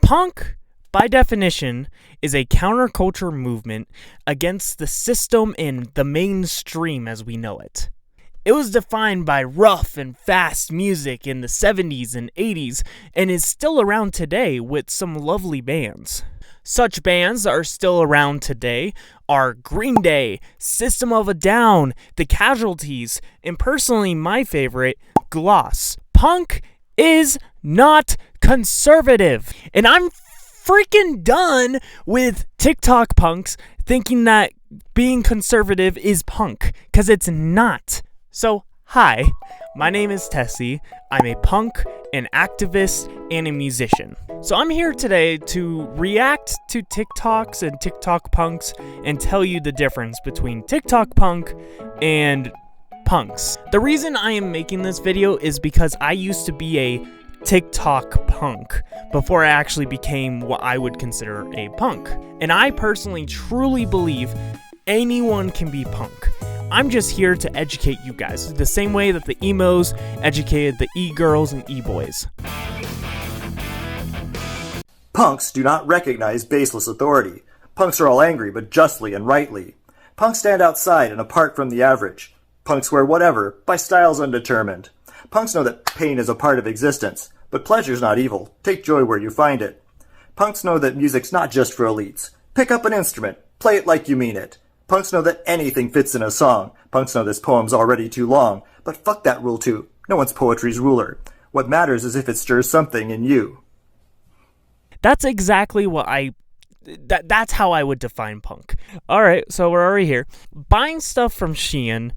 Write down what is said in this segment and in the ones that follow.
Punk, by definition, is a counterculture movement against the system and the mainstream as we know it. It was defined by rough and fast music in the 70s and 80s and is still around today with some lovely bands. Such bands that are still around today are Green Day, System of a Down, The Casualties, and personally my favorite, Gloss. Punk is not conservative. And I'm freaking done with TikTok punks thinking that being conservative is punk, because it's not. So, hi, my name is Tessie. I'm a punk, an activist, and a musician. So I'm here today to react to TikToks and TikTok punks and tell you the difference between TikTok punk and punks. The reason I am making this video is because I used to be a TikTok punk before I actually became what I would consider a punk. And I personally truly believe anyone can be punk. I'm just here to educate you guys, the same way that the emos educated the e-girls and e-boys. Punks do not recognize baseless authority. Punks are all angry, but justly and rightly. Punks stand outside and apart from the average. Punks wear whatever, by styles undetermined. Punks know that pain is a part of existence, but pleasure's not evil. Take joy where you find it. Punks know that music's not just for elites. Pick up an instrument, play it like you mean it. Punks know that anything fits in a song. Punks know this poem's already too long. But fuck that rule too. No one's poetry's ruler. What matters is if it stirs something in you. That's exactly what that's how I would define punk. Alright, so we're already here. Buying stuff from Shein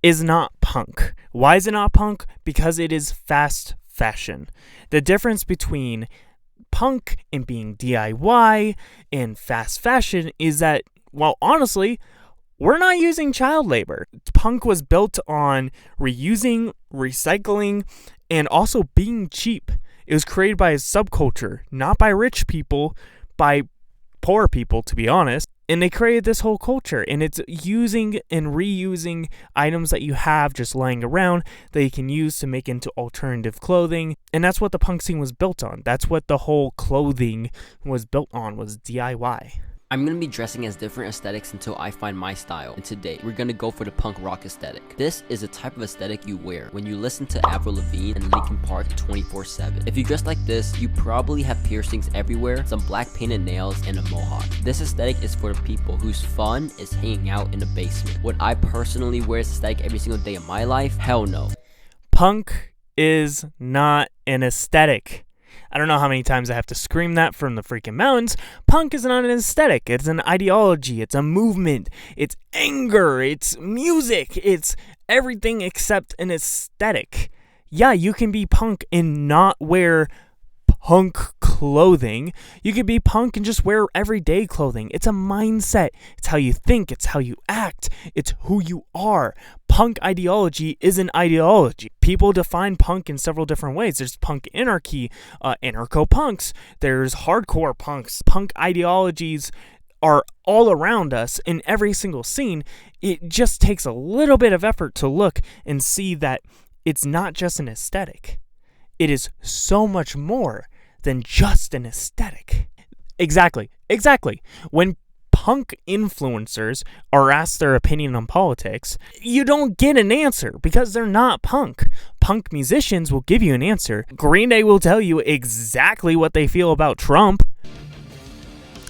is not punk. Why is it not punk? Because it is fast fashion. The difference between punk and being DIY and fast fashion is that, well, honestly, we're not using child labor. Punk was built on reusing, recycling, and also being cheap. It was created by a subculture, not by rich people, by poor people, to be honest. And they created this whole culture, and it's using and reusing items that you have just lying around that you can use to make into alternative clothing. And that's what the punk scene was built on. That's what the whole clothing was built on, was DIY. I'm going to be dressing as different aesthetics until I find my style, and today we're going to go for the punk rock aesthetic. This is a type of aesthetic you wear when you listen to Avril Lavigne and Linkin Park 24/7. If you dress like this, you probably have piercings everywhere, some black painted nails, and a mohawk. This aesthetic is for the people whose fun is hanging out in the basement. Would I personally wear this aesthetic every single day of my life? Hell no. Punk is not an aesthetic. I don't know how many times I have to scream that from the freaking mountains. Punk is not an aesthetic. It's an ideology. It's a movement. It's anger. It's music. It's everything except an aesthetic. Yeah, you can be punk and not wear punk clothing. You can be punk and just wear everyday clothing. It's a mindset. It's how you think. It's how you act. It's who you are. Punk ideology is an ideology. People define punk in several different ways. There's punk anarchy, anarcho-punks. There's hardcore punks. Punk ideologies are all around us in every single scene. It just takes a little bit of effort to look and see that it's not just an aesthetic. It is so much more than just an aesthetic. Exactly. When punk influencers are asked their opinion on politics, you don't get an answer because they're not punk. Punk musicians will give you an answer. Green Day will tell you exactly what they feel about Trump.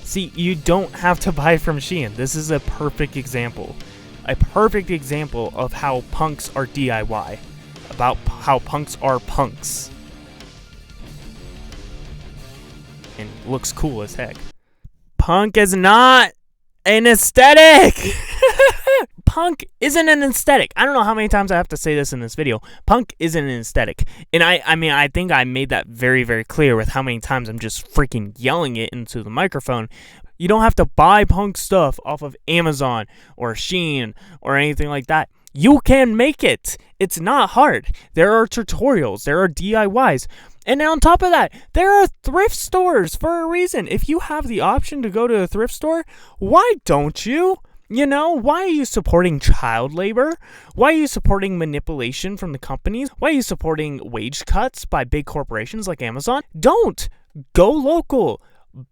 See, you don't have to buy from Shein. This is a perfect example. A perfect example of how punks are DIY. About how punks are punks. And looks cool as heck. Punk is not an aesthetic. Punk isn't an aesthetic. I don't know how many times I have to say this in this video. Punk isn't an aesthetic. And I think I made that very, very clear with how many times I'm just freaking yelling it into the microphone. You don't have to buy punk stuff off of Amazon or Shein or anything like that. You can make it. It's not hard. There are tutorials. There are DIYs. And on top of that, there are thrift stores for a reason. If you have the option to go to a thrift store, why don't you? You know, why are you supporting child labor? Why are you supporting manipulation from the companies? Why are you supporting wage cuts by big corporations like Amazon? Don't. Go local.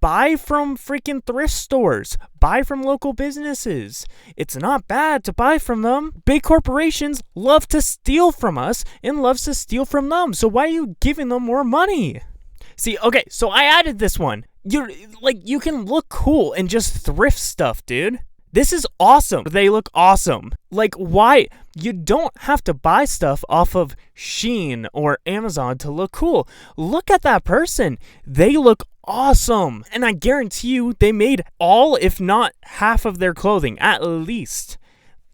Buy from freaking thrift stores. Buy from local businesses. It's not bad to buy from them. Big corporations love to steal from us and loves to steal from them. So why are you giving them more money? See, okay, so I added this one. You can look cool and just thrift stuff, dude. This is awesome. They look awesome. Like, why? You don't have to buy stuff off of Shein or Amazon to look cool. Look at that person. They look awesome. And I guarantee you they made all, if not half of their clothing, at least.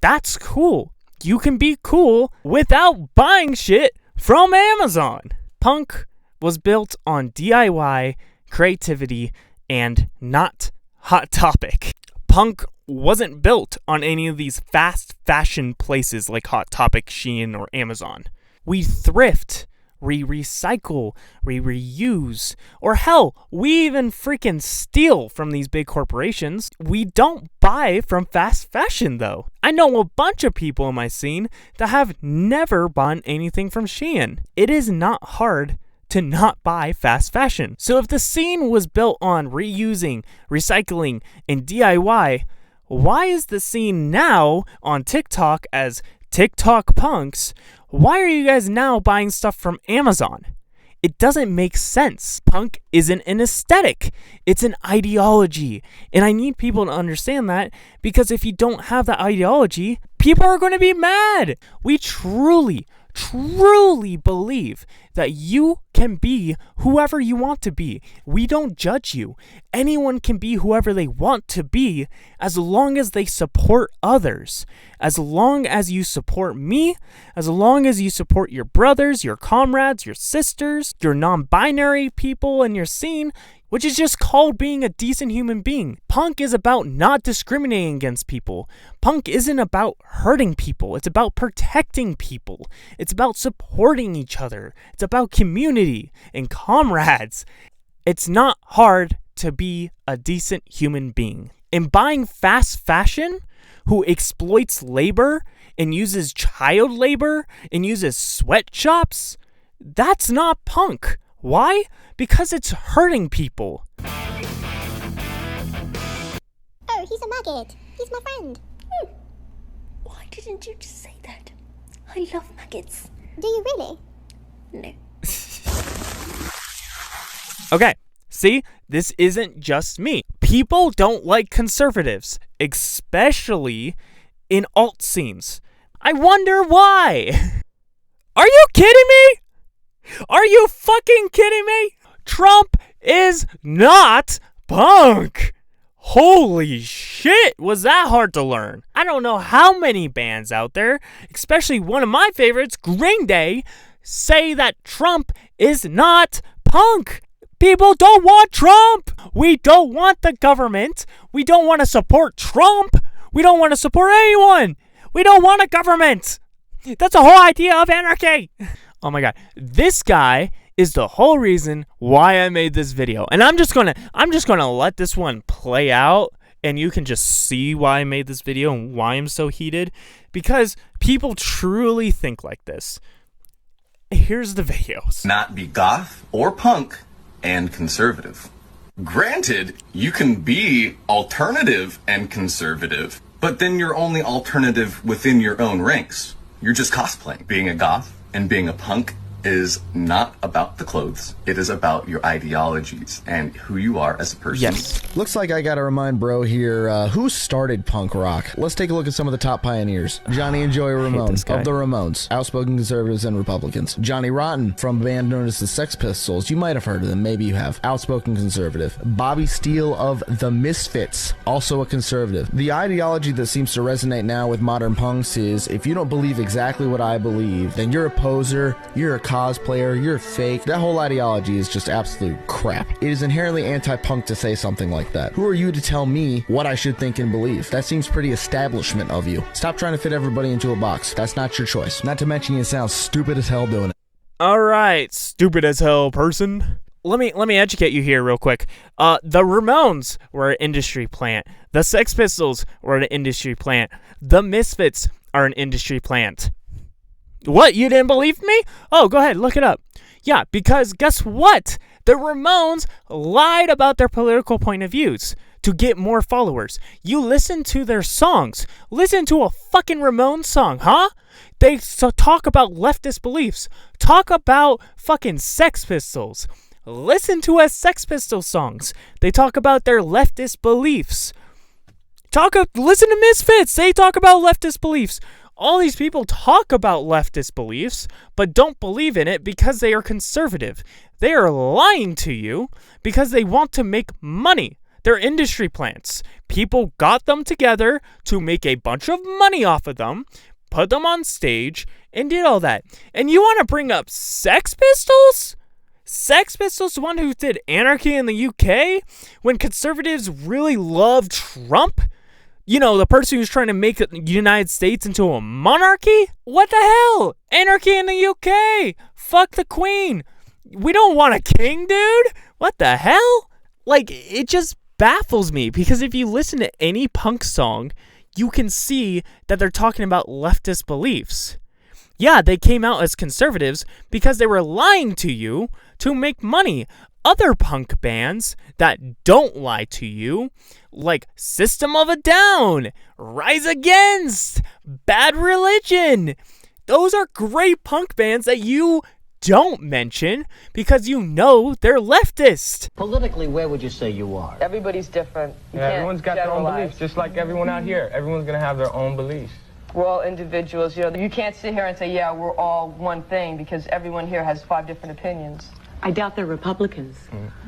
That's cool. You can be cool without buying shit from Amazon. Punk was built on DIY, creativity, and not Hot Topic. Punk wasn't built on any of these fast fashion places like Hot Topic, Shein, or Amazon. We thrift, we recycle, we reuse, or hell, we even freaking steal from these big corporations. We don't buy from fast fashion though. I know a bunch of people in my scene that have never bought anything from Shein. It is not hard to not buy fast fashion. So if the scene was built on reusing, recycling, and DIY, why is the scene now on TikTok as TikTok punks? Why are you guys now buying stuff from Amazon? It doesn't make sense. Punk isn't an aesthetic. It's an ideology. And I need people to understand that, because if you don't have that ideology, people are going to be mad. We truly believe that you can be whoever you want to be. We don't judge you. Anyone can be whoever they want to be as long as they support others. As long as you support me, as long as you support your brothers, your comrades, your sisters, your non-binary people in your scene, which is just called being a decent human being. Punk is about not discriminating against people. Punk isn't about hurting people. It's about protecting people. It's about supporting each other. It's about community and comrades. It's not hard to be a decent human being. And buying fast fashion, who exploits labor and uses child labor and uses sweatshops, that's not punk. Why? Because it's hurting people. Oh, he's a maggot. He's my friend. Why didn't you just say that? I love maggots. Do you really? No. Okay, see? This isn't just me. People don't like conservatives, especially in alt scenes. I wonder why. Are you kidding me? Are you fucking kidding me? Trump is not punk. Holy shit, was that hard to learn? I don't know how many bands out there, especially one of my favorites, Green Day, say that Trump is not punk. People don't want Trump. We don't want the government. We don't want to support Trump. We don't want to support anyone. We don't want a government. That's the whole idea of anarchy. Oh my god. This guy is the whole reason why I made this video. And I'm just gonna let this one play out, and you can just see why I made this video and why I'm so heated. Because people truly think like this. Here's the videos. Not be goth or punk and conservative. Granted, you can be alternative and conservative, but then you're only alternative within your own ranks. You're just cosplaying. Being a goth and being a punk is not about the clothes. It is about your ideologies and who you are as a person. Yes. Looks like I gotta remind bro here, who started punk rock? Let's take a look at some of the top pioneers. Johnny and Joey Ramone of the Ramones, outspoken conservatives and Republicans. Johnny Rotten from a band known as the Sex Pistols. You might have heard of them, maybe you have. Outspoken conservative. Bobby Steele of the Misfits, also a conservative. The ideology that seems to resonate now with modern punks is, if you don't believe exactly what I believe, then you're a poser, you're a cosplayer, you're fake. That whole ideology is just absolute crap. It is inherently anti-punk to say something like that. Who are you to tell me what I should think and believe? That seems pretty establishment of you. Stop trying to fit everybody into a box. That's not your choice. Not to mention you sound stupid as hell doing it. Alright, stupid as hell person. Let me educate you here real quick. The Ramones were an industry plant. The Sex Pistols were an industry plant. The Misfits are an industry plant. What? You didn't believe me? Oh, go ahead, look it up. Yeah, because guess what? The Ramones lied about their political point of views to get more followers. You listen to their songs. Listen to a fucking Ramones song, huh? They talk about leftist beliefs. Talk about fucking Sex Pistols. Listen to Sex Pistols songs. They talk about their leftist beliefs. Listen to Misfits. They talk about leftist beliefs. All these people talk about leftist beliefs, but don't believe in it because they are conservative. They are lying to you because they want to make money. They're industry plants. People got them together to make a bunch of money off of them, put them on stage, and did all that. And you want to bring up Sex Pistols? Sex Pistols, the one who did Anarchy in the UK? When conservatives really love Trump? You know, the person who's trying to make the United States into a monarchy? What the hell? Anarchy in the UK. Fuck the Queen. We don't want a king, dude. What the hell? Like, it just baffles me because if you listen to any punk song, you can see that they're talking about leftist beliefs. Yeah, they came out as conservatives because they were lying to you to make money. Other punk bands that don't lie to you, like System of a Down, Rise Against, Bad Religion, those are great punk bands that you don't mention because you know they're leftist. Politically, where would you say you are? Everybody's different. Everyone's got their own beliefs, just like everyone out here. Everyone's going to have their own beliefs. We're all individuals. You know, you can't sit here and say, yeah, we're all one thing because everyone here has 5 different opinions. I doubt they're Republicans.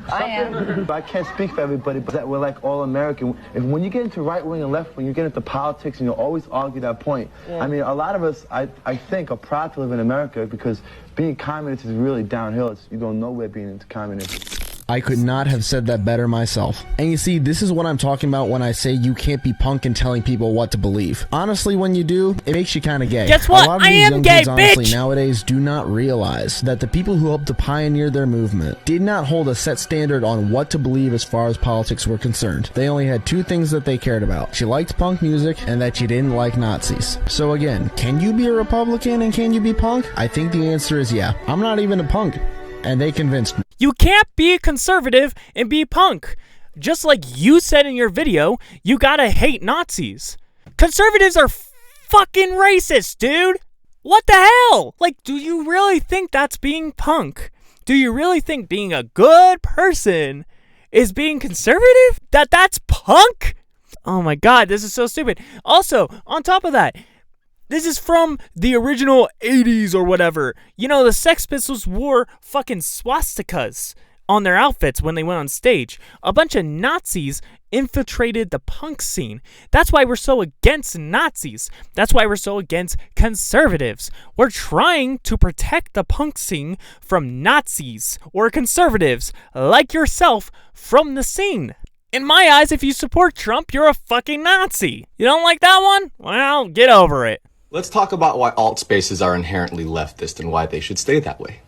I am. I can't speak for everybody, but that we're like all American. And when you get into right wing and left wing, you get into politics and you'll always argue that point. Yeah. I mean, a lot of us, I think, are proud to live in America because being communist is really downhill. You go nowhere being into communism. I could not have said that better myself. And you see, this is what I'm talking about when I say you can't be punk and telling people what to believe. Honestly, when you do, it makes you kind of gay. Guess what? A lot of I these am young gay, kids, honestly, bitch! nowadays do not realize that the people who helped to pioneer their movement did not hold a set standard on what to believe as far as politics were concerned. They only had 2 things that they cared about. You liked punk music and that you didn't like Nazis. So again, can you be a Republican and can you be punk? I think the answer is yeah. I'm not even a punk. And they convinced me. You can't be a conservative and be punk. Just like you said in your video, you gotta hate Nazis. Conservatives are fucking racist, dude. What the hell? Like, do you really think that's being punk? Do you really think being a good person is being conservative? That's punk? Oh my god, this is so stupid. Also, on top of that, this is from the original 80s or whatever. You know, the Sex Pistols wore fucking swastikas on their outfits when they went on stage. A bunch of Nazis infiltrated the punk scene. That's why we're so against Nazis. That's why we're so against conservatives. We're trying to protect the punk scene from Nazis or conservatives like yourself from the scene. In my eyes, if you support Trump, you're a fucking Nazi. You don't like that one? Well, get over it. Let's talk about why alt spaces are inherently leftist and why they should stay that way.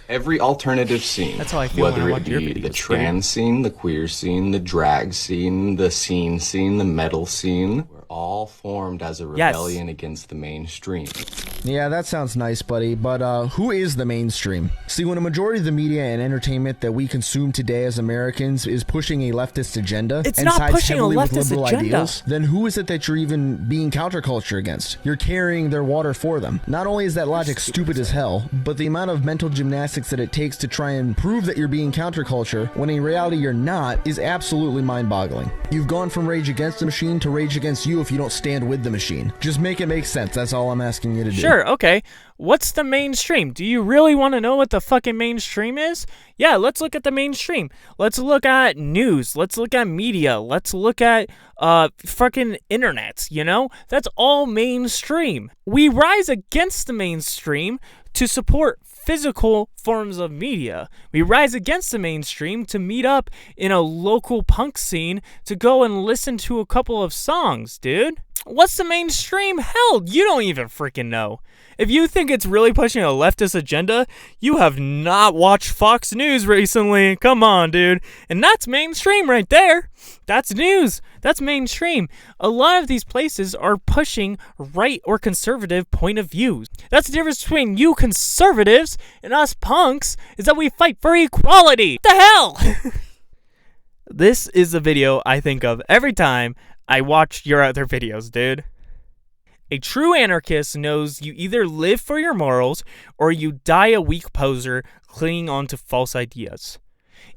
Every alternative scene, That's how I feel whether when I it watch your be videos, the trans scene, the queer scene, the drag scene, the scene, the metal scene, were all formed as a rebellion against the mainstream. Yeah, that sounds nice, buddy, but who is the mainstream? See, when a majority of the media and entertainment that we consume today as Americans is pushing a leftist agenda It's and not sides pushing a heavily with leftist liberal agenda. ideals, then who is it that you're even being counterculture against? You're carrying their water for them. Not only is that logic stupid as hell, but the amount of mental gymnastics that it takes to try and prove that you're being counterculture when in reality you're not is absolutely mind-boggling. You've gone from rage against the machine to rage against you if you don't stand with the machine. Just make it make sense. That's all I'm asking you to do. Sure, okay. What's the mainstream? Do you really want to know what the fucking mainstream is? Yeah, let's look at the mainstream. Let's look at news. Let's look at media. Let's look at fucking internet, you know? That's all mainstream. We rise against the mainstream to support physical forms of media. We rise against the mainstream to meet up in a local punk scene to go and listen to a couple of songs, dude. What's the mainstream? Hell, you don't even freaking know. If you think it's really pushing a leftist agenda, you have not watched Fox News recently. Come on, dude. And that's mainstream right there. That's news. That's mainstream. A lot of these places are pushing right or conservative point of views. That's the difference between you conservatives and us punks, is that we fight for equality. What the hell? This is the video I think of every time I watch your other videos, dude. A true anarchist knows you either live for your morals or you die a weak poser clinging on to false ideas.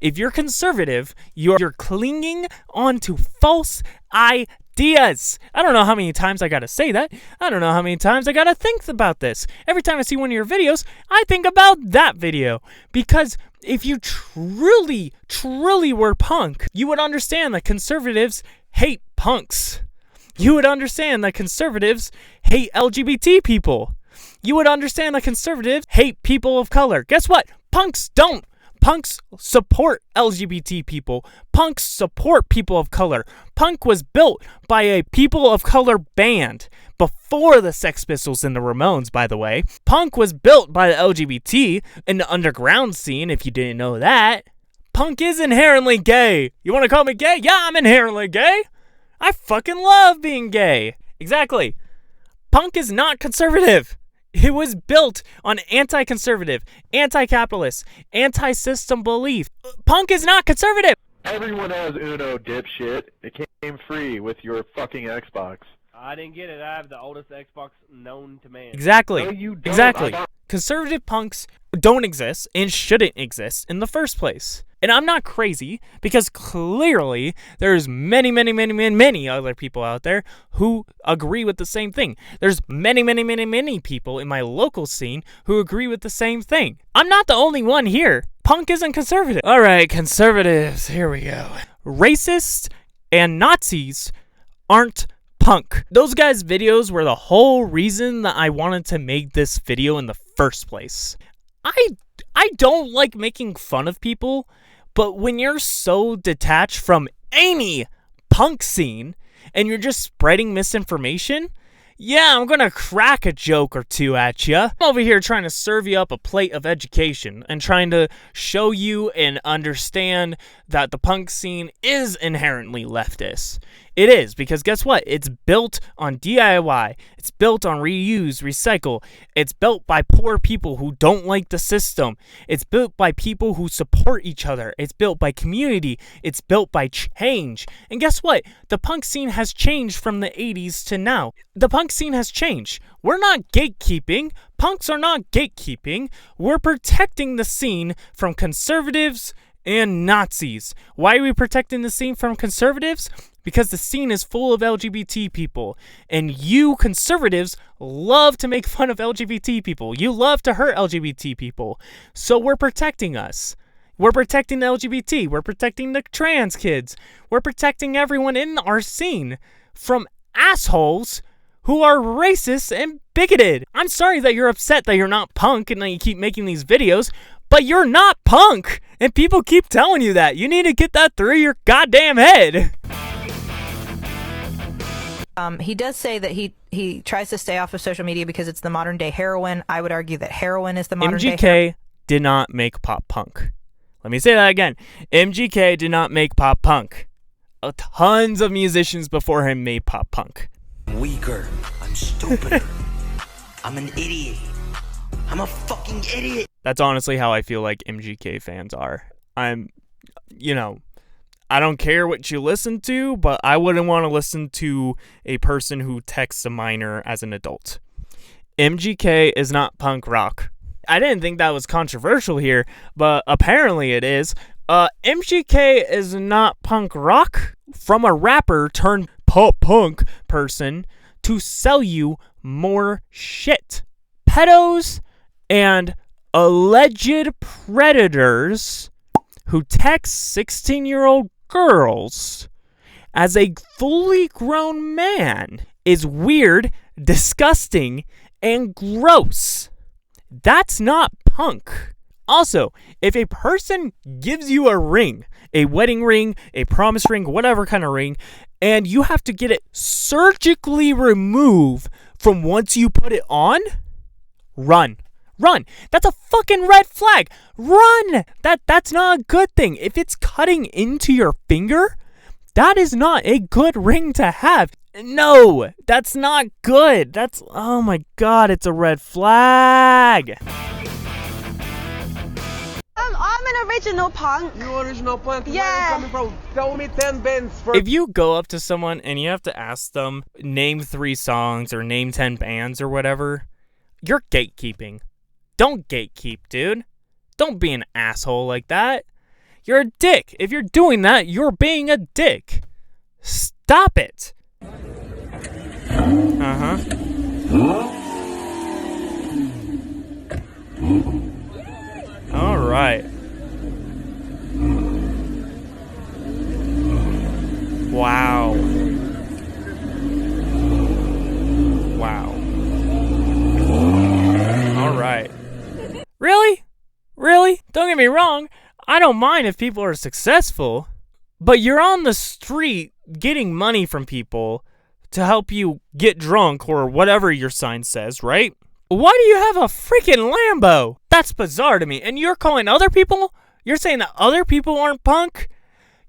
If you're conservative, you're clinging on to false ideas. I don't know how many times I gotta say that. I don't know how many times I gotta think about this. Every time I see one of your videos, I think about that video. Because if you truly, truly were punk, you would understand that conservatives hate punks. You would understand that conservatives hate LGBT people. You would understand that conservatives hate people of color. Guess what? Punks don't. Punks support LGBT people. Punks support people of color. Punk was built by a people of color band before the Sex Pistols and the Ramones, by the way. Punk was built by the LGBT in the underground scene, if you didn't know that. Punk is inherently gay. You want to call me gay? Yeah, I'm inherently gay. I fucking love being gay. Exactly. Punk is not conservative. It was built on anti-conservative, anti-capitalist, anti-system belief. Punk is not conservative. Everyone has Uno, dipshit. It came free with your fucking Xbox. I didn't get it. I have the oldest Xbox known to man. Exactly. No, you don't. Exactly. Conservative punks don't exist and shouldn't exist in the first place. And I'm not crazy, because clearly there's many other people out there who agree with the same thing. There's many people in my local scene who agree with the same thing. I'm not the only one here. Punk isn't conservative. All right, conservatives, here we go. Racists and Nazis aren't punk. Those guys' videos were the whole reason that I wanted to make this video in the first place. I don't like making fun of people, but when you're so detached from any punk scene and you're just spreading misinformation, yeah, I'm gonna crack a joke or two at you. I'm over here trying to serve you up a plate of education and trying to show you and understand that the punk scene is inherently leftist. It is, because guess what? It's built on DIY. It's built on reuse, recycle. It's built by poor people who don't like the system. It's built by people who support each other. It's built by community. It's built by change. And guess what? The punk scene has changed from the 80s to now. The punk scene has changed. We're not gatekeeping. Punks are not gatekeeping. We're protecting the scene from conservatives and Nazis. Why are we protecting the scene from conservatives? Because the scene is full of LGBT people, and you conservatives love to make fun of LGBT people. You love to hurt LGBT people. So we're protecting us. We're protecting the LGBT. We're protecting the trans kids. We're protecting everyone in our scene from assholes who are racist and bigoted. I'm sorry that you're upset that you're not punk and that you keep making these videos, but you're not punk, and people keep telling you that. You need to get that through your goddamn head. He does say that he tries to stay off of social media because it's the modern day heroin. I would argue that heroin is the modern day heroin. MGK did not make pop punk. Let me say that again. MGK did not make pop punk. Tons of musicians before him made pop punk. I'm weaker. I'm stupider. I'm an idiot. I'm a fucking idiot. That's honestly how I feel like MGK fans are. I don't care what you listen to, but I wouldn't want to listen to a person who texts a minor as an adult. MGK is not punk rock. I didn't think that was controversial here, but apparently it is. MGK is not punk rock. From a rapper turned pop punk person to sell you more shit. Pedos and alleged predators who text 16-year-old girls as a fully grown man is weird, disgusting, and gross. That's not punk. Also, if a person gives you a ring, a wedding ring, a promise ring, whatever kind of ring, and you have to get it surgically removed from once you put it on, run. Run. That's a fucking red flag. Run. That's not a good thing. If it's cutting into your finger, that is not a good ring to have. No, that's not good. That's, oh my God, it's a red flag. I'm an original punk. You original punk? Yeah. Where are you coming from? Tell me 10 bands for... If you go up to someone and you have to ask them, name 3 songs or name 10 bands or whatever, you're gatekeeping. Don't gatekeep, dude. Don't be an asshole like that. You're a dick. If you're doing that, you're being a dick. Stop it. Uh-huh. All right. Wow. Wow. All right. Really? Really? Don't get me wrong. I don't mind if people are successful, but you're on the street getting money from people to help you get drunk or whatever your sign says, right? Why do you have a freaking Lambo? That's bizarre to me. And you're calling other people? You're saying that other people aren't punk?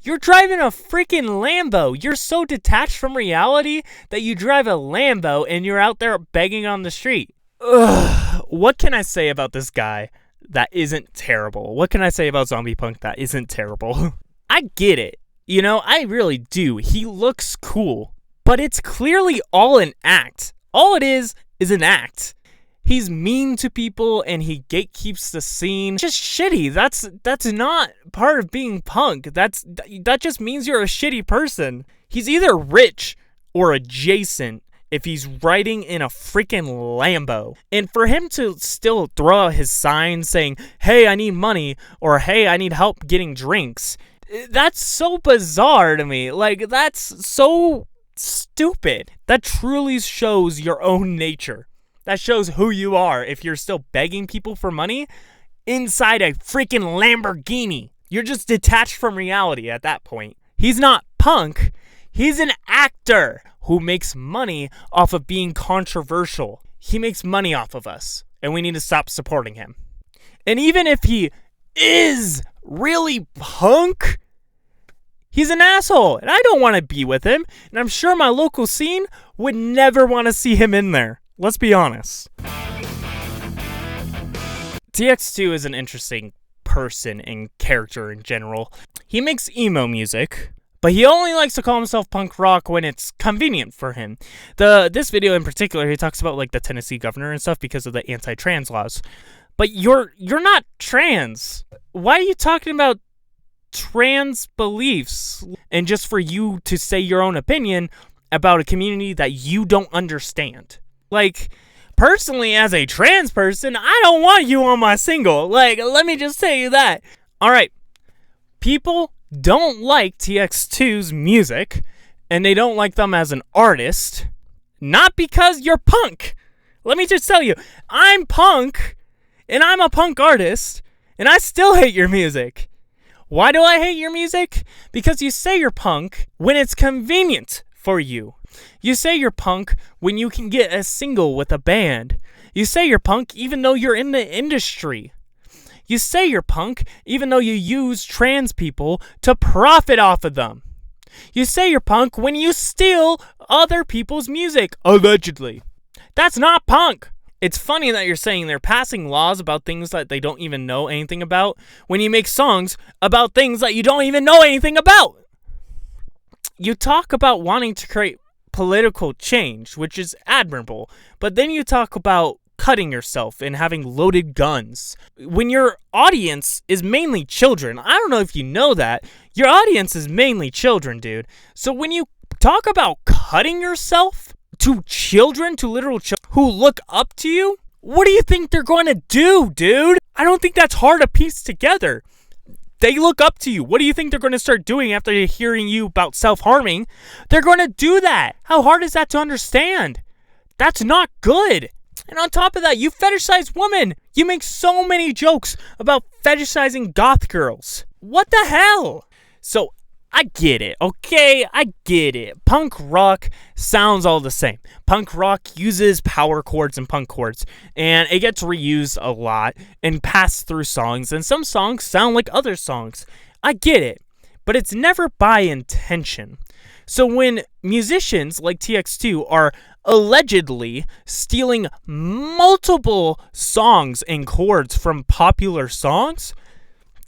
You're driving a freaking Lambo. You're so detached from reality that you drive a Lambo and you're out there begging on the street. Ugh. What can I say about this guy that isn't terrible? What can I say about Zombie Punk that isn't terrible? I get it. You know, I really do. He looks cool. But it's clearly all an act. All it is an act. He's mean to people and he gatekeeps the scene. Just shitty. That's not part of being punk. That just means you're a shitty person. He's either rich or adjacent if he's riding in a freaking Lambo. And for him to still throw out his sign saying, hey, I need money, or hey, I need help getting drinks, that's so bizarre to me. Like, that's so stupid. That truly shows your own nature. That shows who you are if you're still begging people for money inside a freaking Lamborghini. You're just detached from reality at that point. He's not punk. He's an actor who makes money off of being controversial. He makes money off of us, and we need to stop supporting him. And even if he is really punk, he's an asshole, and I don't want to be with him, and I'm sure my local scene would never want to see him in there. Let's be honest. TX2 is an interesting person and character in general. He makes emo music, but he only likes to call himself punk rock when it's convenient for him. This video in particular, he talks about like the Tennessee governor and stuff because of the anti-trans laws. But you're not trans. Why are you talking about trans beliefs? And just for you to say your own opinion about a community that you don't understand. Like, personally, as a trans person, I don't want you on my single. Like, let me just tell you that. All right. People don't like TX2's music, and they don't like them as an artist, not because you're punk. Let me just tell you, I'm punk, and I'm a punk artist, and I still hate your music. Why do I hate your music? Because you say you're punk when it's convenient for you. You say you're punk when you can get a single with a band. You say you're punk even though you're in the industry. You say you're punk even though you use trans people to profit off of them. You say you're punk when you steal other people's music, allegedly. That's not punk. It's funny that you're saying they're passing laws about things that they don't even know anything about when you make songs about things that you don't even know anything about. You talk about wanting to create political change, which is admirable, but then you talk about cutting yourself and having loaded guns. When your audience is mainly children, I don't know if you know that, your audience is mainly children, dude. So when you talk about cutting yourself to children, to literal children who look up to you, what do you think they're going to do, dude? I don't think that's hard to piece together. They look up to you. What do you think they're going to start doing after hearing you about self-harming? They're going to do that. How hard is that to understand? That's not good. And on top of that, you fetishize women. You make so many jokes about fetishizing goth girls. What the hell? So I get it, okay? I get it. Punk rock sounds all the same. Punk rock uses power chords and punk chords, and it gets reused a lot and passed through songs, and some songs sound like other songs. I get it, but it's never by intention. So when musicians like TX2 are allegedly stealing multiple songs and chords from popular songs,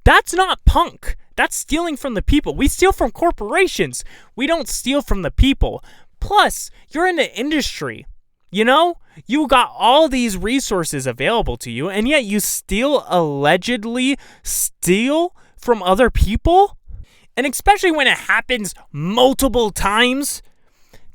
that's not punk. That's stealing from the people. We steal from corporations. We don't steal from the people. Plus, you're in the industry. You know? You got all these resources available to you, and yet you still allegedly steal from other people? And especially when it happens multiple times,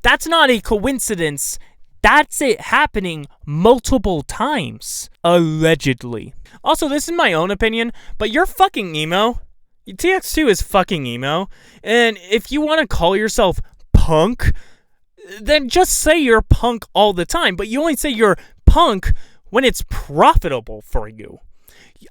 that's not a coincidence. That's it happening multiple times. Allegedly. Also, this is my own opinion, but you're fucking emo. TX2 is fucking emo. And if you want to call yourself punk, then just say you're punk all the time. But you only say you're punk when it's profitable for you.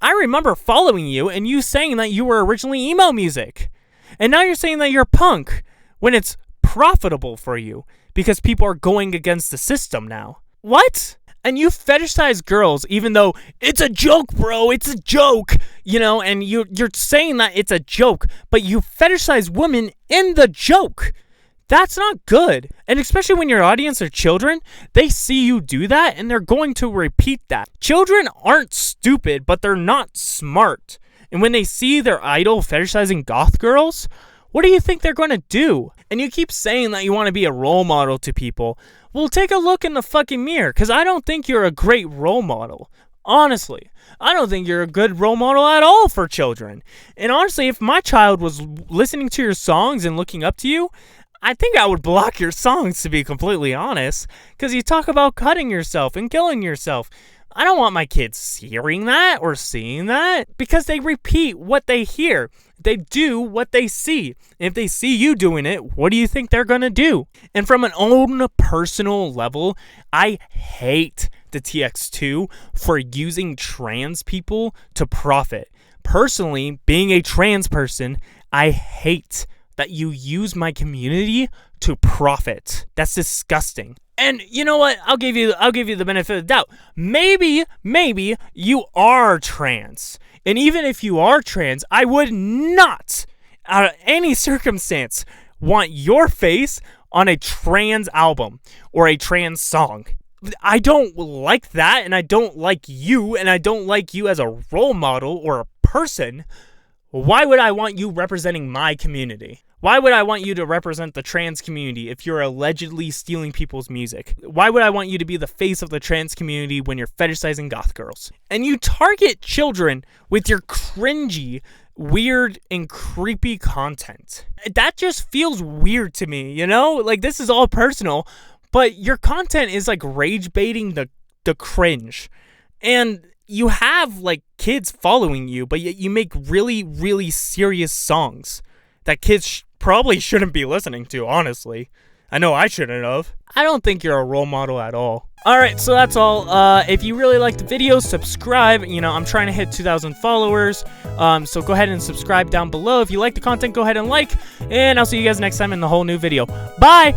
I remember following you and you saying that you were originally emo music. And now you're saying that you're punk when it's profitable for you because people are going against the system now. What? And you fetishize girls even though it's a joke, bro. It's a joke, you know, and you're saying that it's a joke, but you fetishize women in the joke. That's not good. And especially when your audience are children, they see you do that and they're going to repeat that. Children aren't stupid, but they're not smart. And when they see their idol fetishizing goth girls, what do you think they're going to do? And you keep saying that you want to be a role model to people. Well, take a look in the fucking mirror, because I don't think you're a great role model. Honestly, I don't think you're a good role model at all for children. And honestly, if my child was listening to your songs and looking up to you, I think I would block your songs, to be completely honest, because you talk about cutting yourself and killing yourself. I don't want my kids hearing that or seeing that because they repeat what they hear. They do what they see. And if they see you doing it, what do you think they're going to do? And from an own personal level, I hate the TX2 for using trans people to profit. Personally, being a trans person, I hate that you use my community to profit. That's disgusting. And you know what? I'll give you the benefit of the doubt. Maybe you are trans. And even if you are trans, I would not, out of any circumstance, want your face on a trans album or a trans song. I don't like that, and I don't like you, and I don't like you as a role model or a person. Why would I want you representing my community? Why would I want you to represent the trans community if you're allegedly stealing people's music? Why would I want you to be the face of the trans community when you're fetishizing goth girls? And you target children with your cringy, weird, and creepy content. That just feels weird to me, you know? Like, this is all personal, but your content is like rage baiting the cringe. And you have like kids following you, but yet you make really, really serious songs that kids probably shouldn't be listening to, honestly. I know I shouldn't have. I don't think you're a role model at all. Alright, so that's all. If you really liked the video, subscribe. You know, I'm trying to hit 2,000 followers. So go ahead and subscribe down below. If you like the content, go ahead and like. And I'll see you guys next time in the whole new video. Bye!